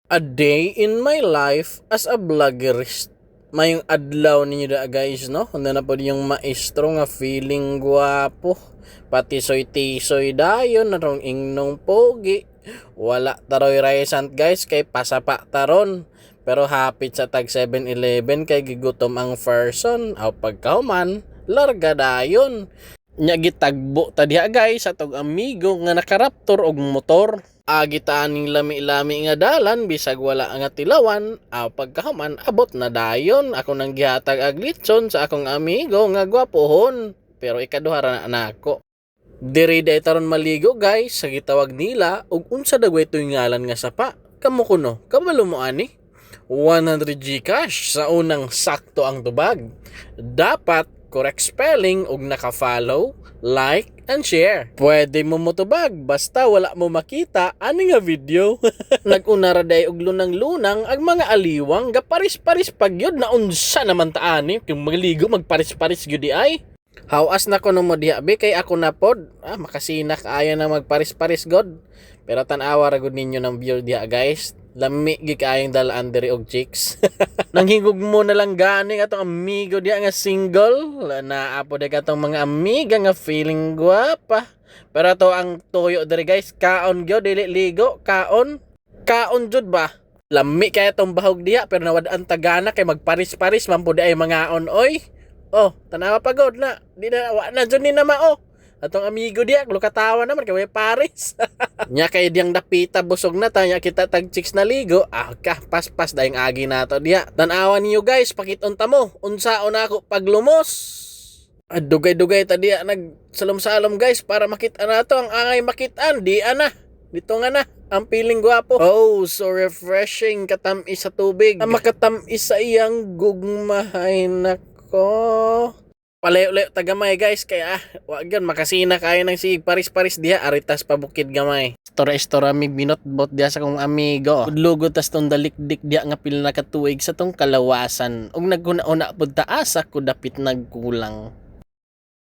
A day in my life as a vloggerist. Mayong adlaw ninyo da guys, no? Handa na po yung maestro nga feeling guwapo. Pati soy-tisoy dayon narong ingnong pogi. Wala taroy raisant guys kay pasapa taron. Pero hapit sa tag 7-Eleven kay gigutom ang person. Aw pagkauman, larga dayon. Nya gitagbo ta diha guys atog amigo nga nakaraptor og motor. Agitaan ning lami-lami nga dalan bisag wala nga tilawan, pagkahuman abot na dayon ako nang gihatag ag litson sa akong amigo nga gwapohon. Pero ikaduha ra na ako. Diri day taron maligo guys sa gitawag nila ug unsa dagway toy ngalan nga sapa. Kamo kuno, kabalo mo ani? 100 Gcash sa unang sakto ang tubag. Dapat correct spelling ug naka-follow, like, and share. Pwede mo motubag basta wala mo makita ani nga video. Nag-una ra day og lunang-lunang ang mga aliwang gaparis-paris pagyod na unsa naman ta ani kung magligo magparis-paris gyud di ay. Hawas na ko no mo diha be kay ako na pod. Makasinak aya na magparis-paris god. Pero tan-awa ra gud ninyo ng view diha guys. Lami gi kaayong dalaan diri og chicks. Nanghingog mo na lang gani atong amigo diya nga single. Na apo de katong mga amiga nga feeling guwapa. Pero to ang tuyo diri guys, kaon gyud dili ligo, kaon. Kaon jud ba? Lami kaya tong bahog diya pero nawad-an tagana kay magparis-paris man pud ay mga on oy. Oh, tanawa pagod na. Di na wa na jud ni na mao. Atong amigo diya, lukatawa naman kay way paris. Nya kay diyang dapita busog na tanya kita tag chicks na ligo. Paspas dayong agi nato diya. Tan-awan niyo guys, pakiton ta mo. Unsaon ako paglumos. Dugay-dugay ta diya nagsalom-salom guys para makita nato ang angay makitaan. Di ana. Dito nga na. Ang piling gwapo. Oh, so refreshing katamis sa tubig. Ang makatamis sa iyang gugmahay nako. Palayo-layo tagamay guys kaya wag yun makasina kaya ng sig paris-paris diha aritas pabukid gamay. Istora mig binotbot diha sa kong amigo. Udlugo tas tong dalikdik diha nga pila na katuig sa tong kalawasan. Ug naguna-una pud taas ako dapit nagkulang.